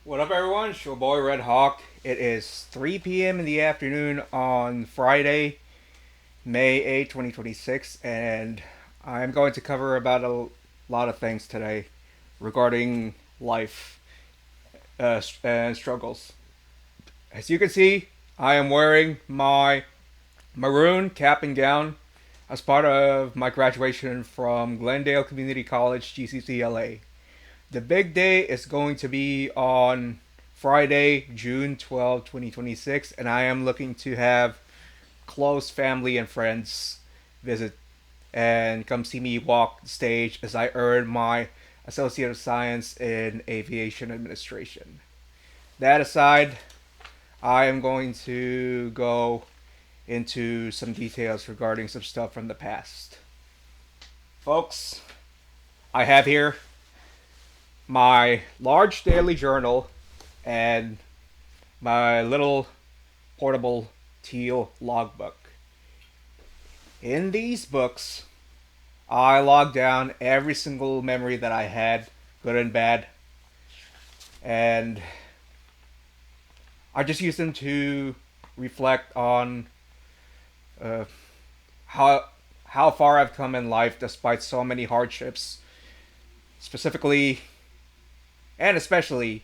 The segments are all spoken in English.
What up, everyone? It's your boy Red Hawk. It is 3 p.m. in the afternoon on Friday, May 8th, 2026, and I'm going to cover about a lot of things today regarding life and struggles. As you can see, I am wearing my maroon cap and gown as part of my graduation from Glendale Community College, GCC-LA. The big day is going to be on Friday, June 12, 2026, and I am looking to have close family and friends visit and come see me walk the stage as I earn my Associate of Science in Aviation Administration. That aside, I am going to go into some details regarding some stuff from the past. Folks, I have here my large daily journal and my little portable teal logbook. In these books, I log down every single memory that I had, good and bad, and I just use them to reflect on uh, how how far I've come in life despite so many hardships, specifically and especially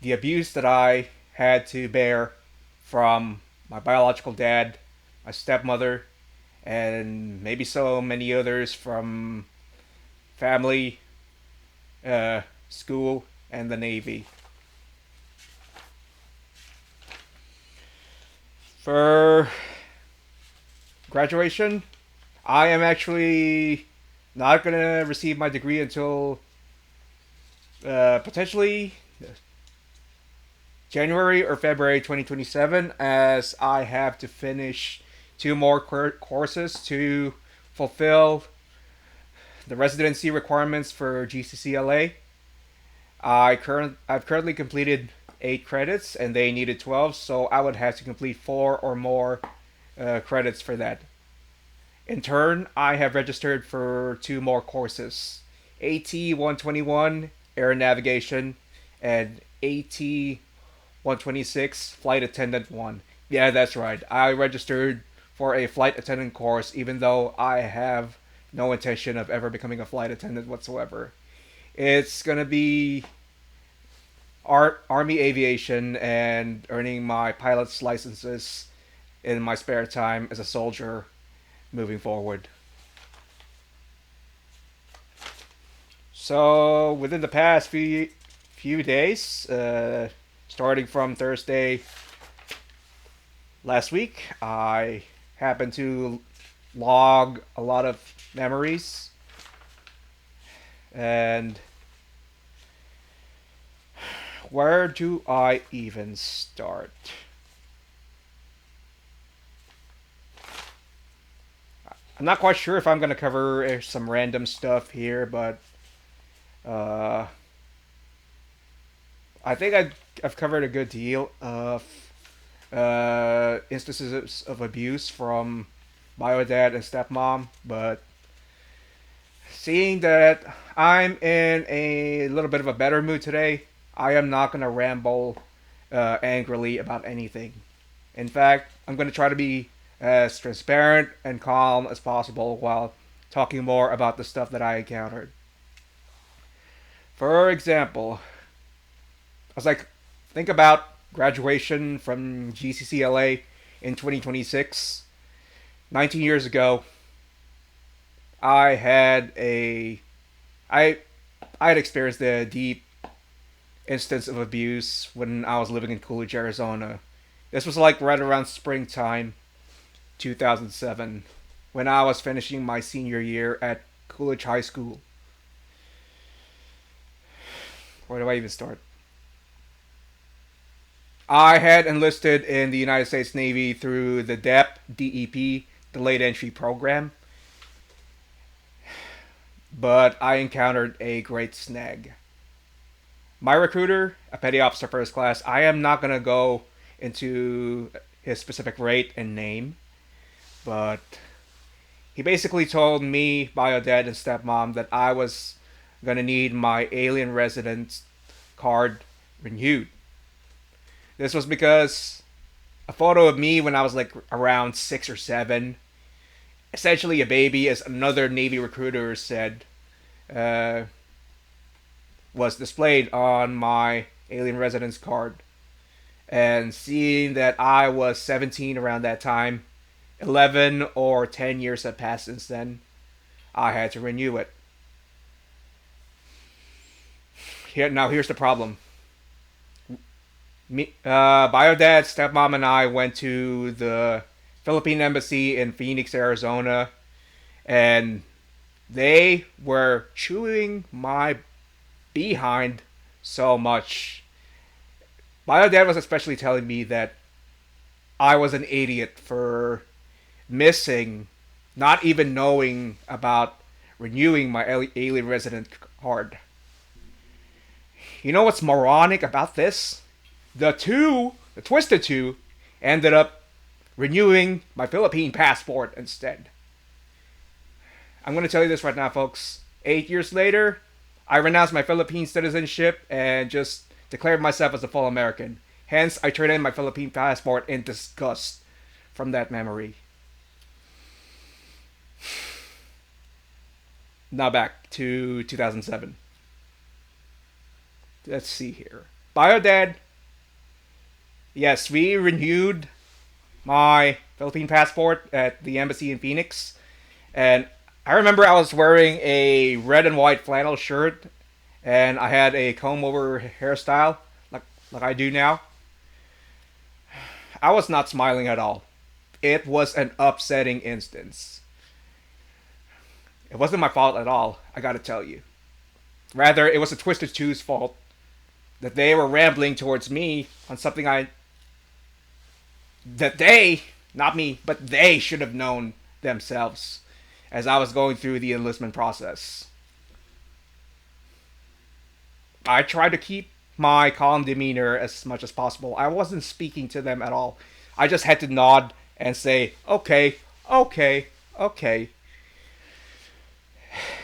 the abuse that I had to bear from my biological dad, my stepmother, and maybe so many others from family, school, and the Navy. For graduation, I am actually not going to receive my degree until potentially January or February 2027, as I have to finish two more courses to fulfill the residency requirements for GCC-LA. I've currently completed 8 credits, and they needed 12, so I would have to complete four or more credits for that. In turn, I have registered for two more courses: AT 121 Air Navigation and AT 126 Flight Attendant 1. Yeah, that's right. I registered for a flight attendant course even though I have no intention of ever becoming a flight attendant whatsoever. It's gonna be Army aviation and earning my pilot's licenses in my spare time as a soldier moving forward. So, within the past few days, starting from Thursday last week, I happened to log a lot of memories, and where do I even start? I'm not quite sure if I'm going to cover some random stuff here, but uh, I think I've covered a good deal of instances of abuse from my dad and stepmom, but seeing that I'm in a little bit of a better mood today, I am not going to ramble angrily about anything. In fact, I'm going to try to be as transparent and calm as possible while talking more about the stuff that I encountered. For example, I was like, think about graduation from GCC-LA in 2026. 19 years ago, I had a I I had experienced a deep instance of abuse when I was living in Coolidge, Arizona. This was like right around springtime 2007 when I was finishing my senior year at Coolidge High School. Where do I even start? I had enlisted in the United States Navy through the DEP, Delayed Entry Program, but I encountered a great snag. My recruiter, a petty officer first class, I am not going to go into his specific rate and name, but he basically told me, bio dad, and stepmom that I was going to need my alien residence card renewed. This was because a photo of me when I was like around 6 or 7, essentially a baby, as another Navy recruiter said, uh, was displayed on my alien residence card. And seeing that I was 17 around that time, 11 or 10 years had passed since then, I had to renew it. Here's the problem. Bio Dad, Stepmom, and I went to the Philippine Embassy in Phoenix, Arizona, and they were chewing my behind so much. Bio Dad was especially telling me that I was an idiot for missing, not even knowing about renewing my alien resident card. You know what's moronic about this? The Twisted Two, ended up renewing my Philippine passport instead. I'm going to tell you this right now, folks. 8 years later, I renounced my Philippine citizenship and just declared myself as a full American. Hence, I turned in my Philippine passport in disgust from that memory. Now back to 2007. Let's see here. Biodad. Yes, we renewed my Philippine passport at the embassy in Phoenix. And I remember I was wearing a red and white flannel shirt. And I had a comb over hairstyle like I do now. I was not smiling at all. It was an upsetting instance. It wasn't my fault at all, I gotta tell you. Rather, it was the Twisted Two's fault that they were rambling towards me on something that they, not me, but they should have known themselves as I was going through the enlistment process. I tried to keep my calm demeanor as much as possible. I wasn't speaking to them at all. I just had to nod and say, okay, okay, okay,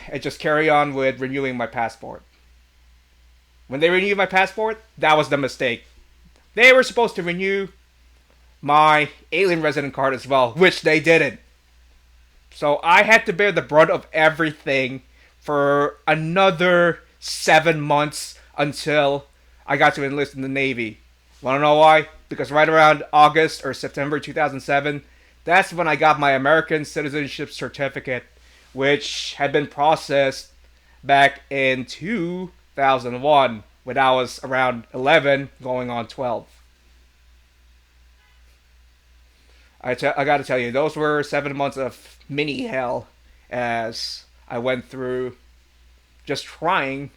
and just carry on with renewing my passport. When they renewed my passport, that was the mistake. They were supposed to renew my alien resident card as well, which they didn't. So I had to bear the brunt of everything for another 7 months until I got to enlist in the Navy. Wanna know why? Because right around August or September 2007, that's when I got my American citizenship certificate, which had been processed back in 2001 when I was around 11 going on 12. I gotta tell you, those were 7 months of mini hell as I went through just waiting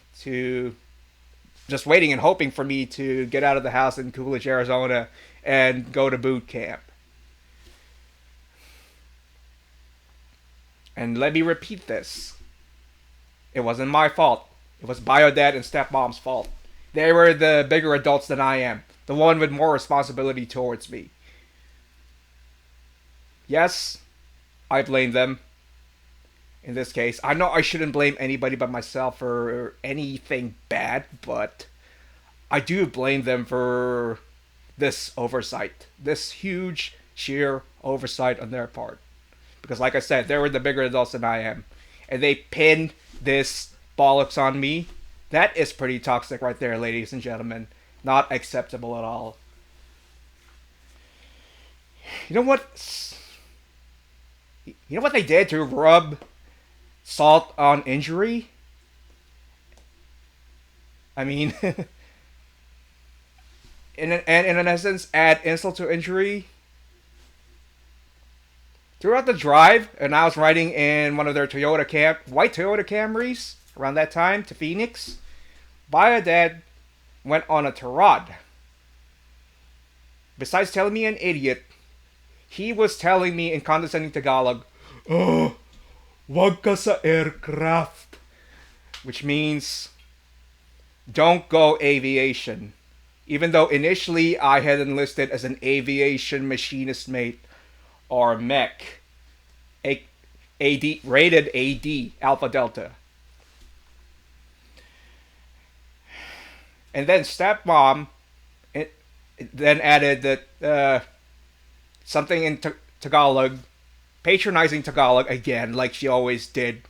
and hoping for me to get out of the house in Coolidge, Arizona and go to boot camp. And let me repeat this. It wasn't my fault. It was Biodad and Stepmom's fault. They were the bigger adults than I am. The one with more responsibility towards me. Yes, I blame them. In this case, I know I shouldn't blame anybody but myself for anything bad, but I do blame them for this oversight. This huge, sheer oversight on their part. Because like I said, they were the bigger adults than I am. And they pinned this bollocks on me. That is pretty toxic right there, ladies and gentlemen. Not acceptable at all. You know what? You know what they did to rub salt on injury? I mean, in an essence, add insult to injury. Throughout the drive, and I was riding in one of their white Toyota Camrys around that time to Phoenix, Biodad went on a tirade. Besides telling me an idiot, he was telling me in condescending Tagalog, "Oh, wag ka sa aircraft," which means don't go aviation. Even though initially I had enlisted as an aviation machinist mate, or mech, rated AD, Alpha Delta. And then Stepmom it then added that something in Tagalog, patronizing Tagalog again, like she always did.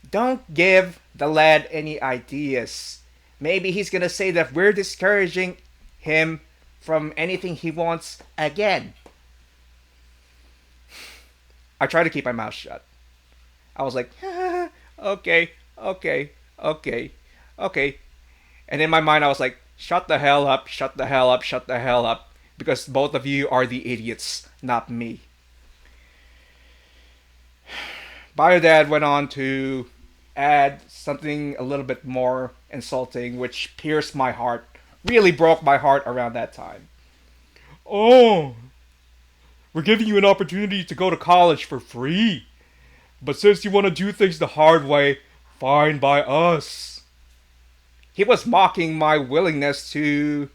Don't give the lad any ideas. Maybe he's gonna say that we're discouraging him from anything he wants again. I tried to keep my mouth shut. I was like, okay, okay, okay, okay. And in my mind, I was like, shut the hell up, shut the hell up, shut the hell up. Because both of you are the idiots, not me. Biodad went on to add something a little bit more insulting, which pierced my heart, really broke my heart around that time. Oh, we're giving you an opportunity to go to college for free. But since you want to do things the hard way, fine by us. He was mocking my willingness to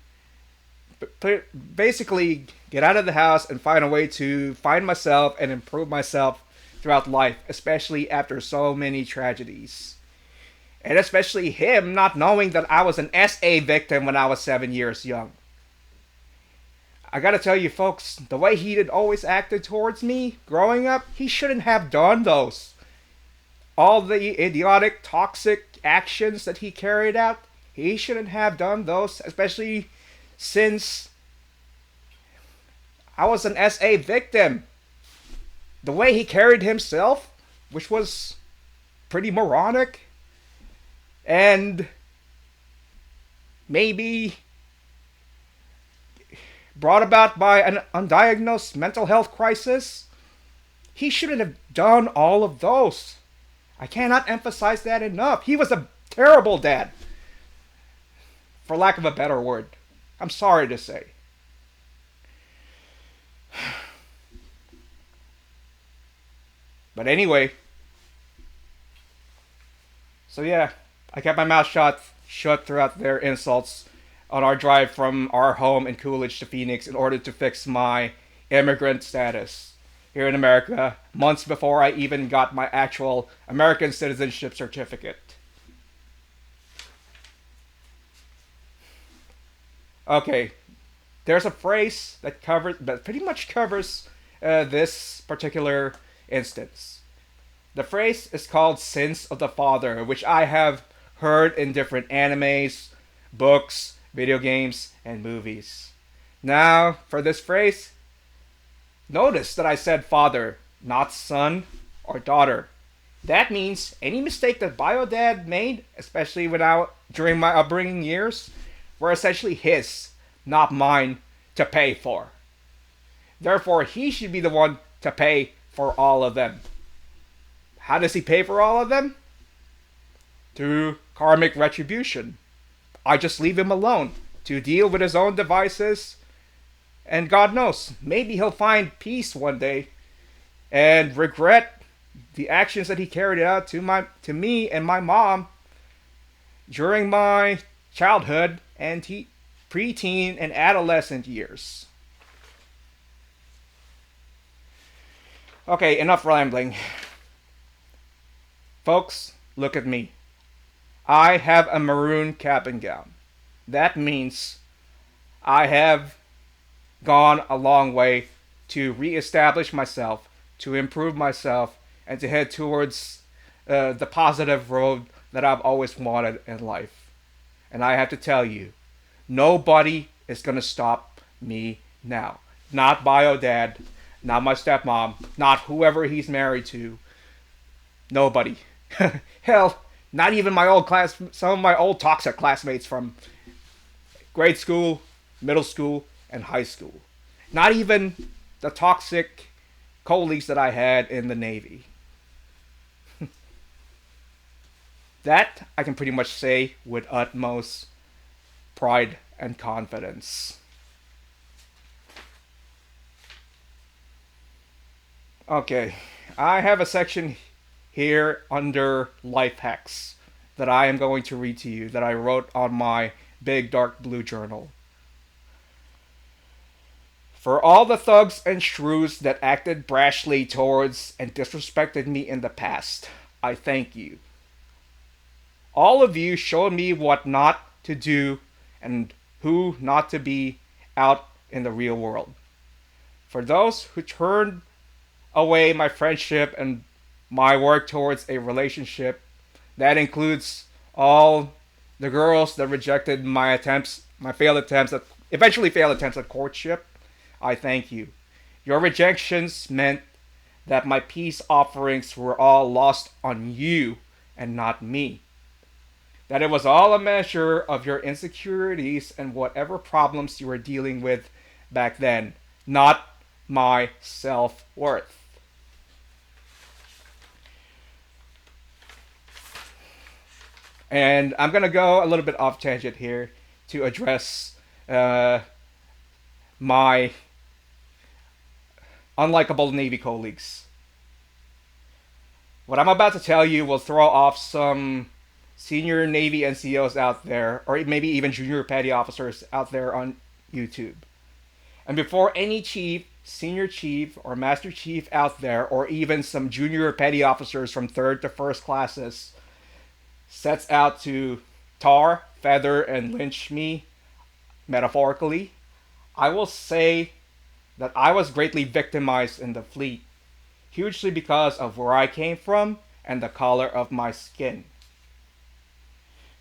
basically get out of the house and find a way to find myself and improve myself throughout life, especially after so many tragedies. And especially him not knowing that I was an SA victim when I was 7 years young. I gotta tell you folks, the way he had always acted towards me growing up, he shouldn't have done those. All the idiotic, toxic actions that he carried out, he shouldn't have done those, especially since I was an SA victim. The way he carried himself, which was pretty moronic, and maybe brought about by an undiagnosed mental health crisis, he shouldn't have done all of those. I cannot emphasize that enough. He was a terrible dad, for lack of a better word. I'm sorry to say. But anyway, so yeah, I kept my mouth shut throughout their insults on our drive from our home in Coolidge to Phoenix in order to fix my immigrant status here in America, months before I even got my actual American citizenship certificate. Okay, there's a phrase that pretty much covers this particular instance. The phrase is called sins of the father, which I have heard in different animes, books, video games, and movies. Now, for this phrase, notice that I said father, not son or daughter. That means any mistake that Biodad made, especially during my upbringing years, were essentially his, not mine, to pay for. Therefore, he should be the one to pay for all of them. How does he pay for all of them? Through karmic retribution. I just leave him alone to deal with his own devices, and God knows, maybe he'll find peace one day and regret the actions that he carried out to me and my mom during my childhood and preteen and adolescent years. Okay, enough rambling. Folks, look at me. I have a maroon cap and gown. That means I have gone a long way to reestablish myself, to improve myself, and to head towards the positive road that I've always wanted in life. And I have to tell you, nobody is going to stop me now. Not Biodad, not my stepmom, not whoever he's married to. Nobody. Hell, not even some of my old toxic classmates from grade school, middle school, and high school. Not even the toxic colleagues that I had in the Navy. That I can pretty much say with utmost pride and confidence. Okay, I have a section here under life hacks that I am going to read to you that I wrote on my big dark blue journal. For all the thugs and shrews that acted brashly towards and disrespected me in the past, I thank you. All of you showed me what not to do and who not to be out in the real world. For those who turned away my friendship and my work towards a relationship, that includes all the girls that rejected my failed attempts at, eventually failed attempts at courtship, I thank you. Your rejections meant that my peace offerings were all lost on you and not me. That it was all a measure of your insecurities and whatever problems you were dealing with back then, not my self worth. And I'm gonna go a little bit off tangent here to address my unlikable Navy colleagues. What I'm about to tell you will throw off some senior Navy NCOs out there, or maybe even junior petty officers out there on YouTube. And before any chief, senior chief, or master chief out there, or even some junior petty officers from third to first classes, sets out to tar, feather, and lynch me, metaphorically, I will say that I was greatly victimized in the fleet, hugely because of where I came from and the color of my skin.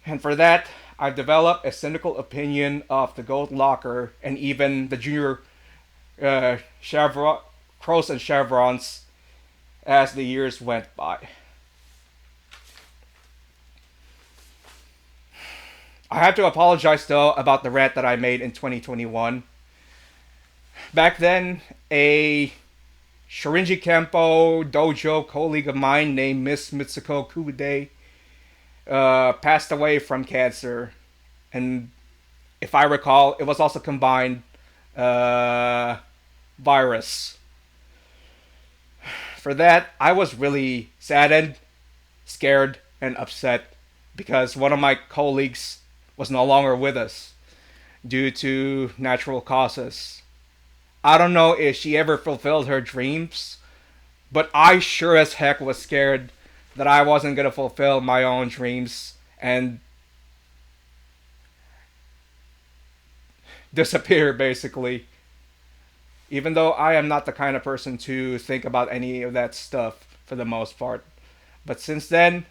And for that, I've developed a cynical opinion of the gold locker and even the junior crows and chevrons as the years went by. I have to apologize though about the rant that I made in 2021. Back then, a Shorinji Kempo dojo colleague of mine named Miss Mitsuko Kude passed away from cancer, and if I recall, it was also combined virus. For that, I was really saddened, scared, and upset because one of my colleagues was no longer with us due to natural causes. I don't know if she ever fulfilled her dreams, but I sure as heck was scared that I wasn't going to fulfill my own dreams and disappear, basically. Even though I am not the kind of person to think about any of that stuff for the most part. But since then,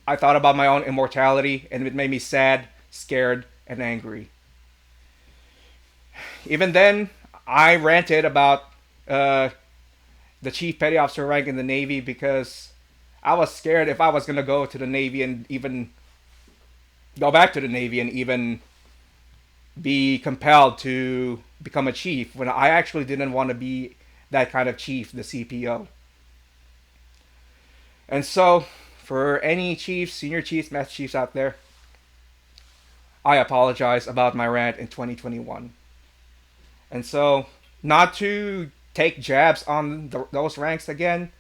I thought about my own immortality, and it made me sad, scared, and angry. Even then, I ranted about the chief petty officer rank in the Navy because I was scared if I was going to go to the Navy and even go back to the Navy and even be compelled to become a chief when I actually didn't want to be that kind of chief, the CPO. And so, for any chiefs, senior chiefs, master chiefs out there, I apologize about my rant in 2021. And so, not to take jabs on those ranks again,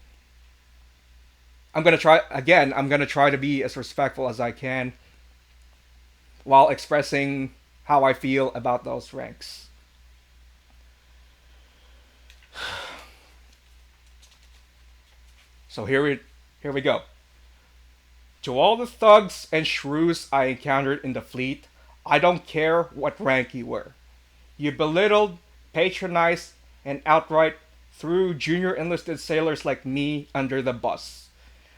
I'm going to try to be as respectful as I can while expressing how I feel about those ranks. So here we go. To all the thugs and shrews I encountered in the fleet, I don't care what rank you were. You belittled, patronized, and outright threw junior enlisted sailors like me under the bus.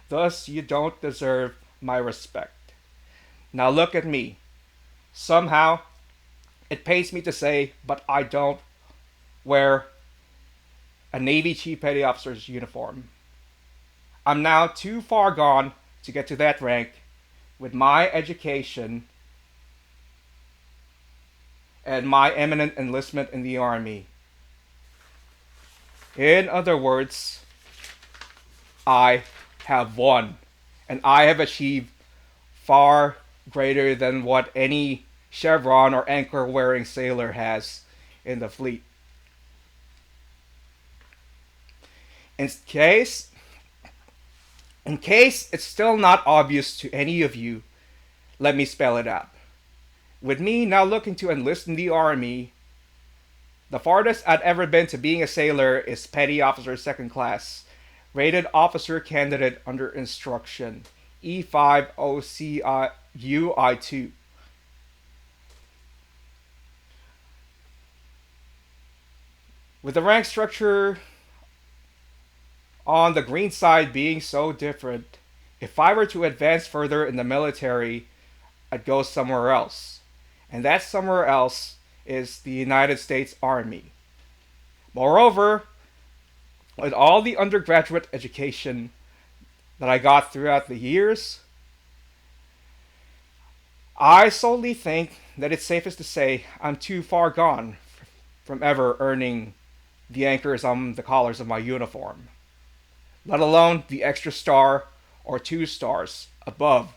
Thus, you don't deserve my respect. Now look at me. Somehow, it pains me to say, but I don't wear a Navy Chief Petty Officer's uniform. I'm now too far gone to get to that rank with my education and my eminent enlistment in the Army. In other words, I have won, and I have achieved far greater than what any chevron or anchor wearing sailor has in the fleet. In case it's still not obvious to any of you, let me spell it out. With me now looking to enlist in the Army, the farthest I'd ever been to being a sailor is Petty Officer Second Class, Rated Officer Candidate under Instruction, E5 OCUI2. With the rank structure on the green side being so different, if I were to advance further in the military, I'd go somewhere else. And that somewhere else is the United States Army. Moreover, with all the undergraduate education that I got throughout the years, I solely think that it's safest to say I'm too far gone from ever earning the anchors on the collars of my uniform, let alone the extra star or 2 stars above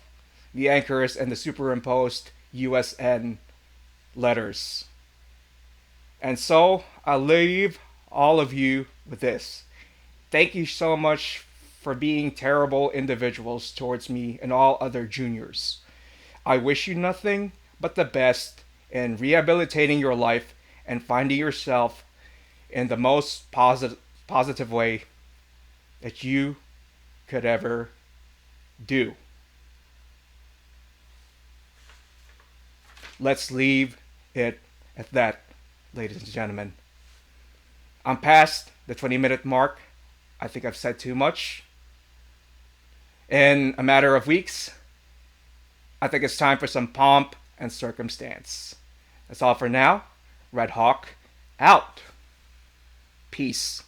the anchors and the superimposed USN letters. And so I leave all of you with this. Thank you so much for being terrible individuals towards me and all other juniors. I wish you nothing but the best in rehabilitating your life and finding yourself in the most positive way that you could ever do. Let's leave it at that, ladies and gentlemen. I'm past the 20-minute mark. I think I've said too much. In a matter of weeks, I think it's time for some pomp and circumstance. That's all for now. Red Hawk, out. Peace.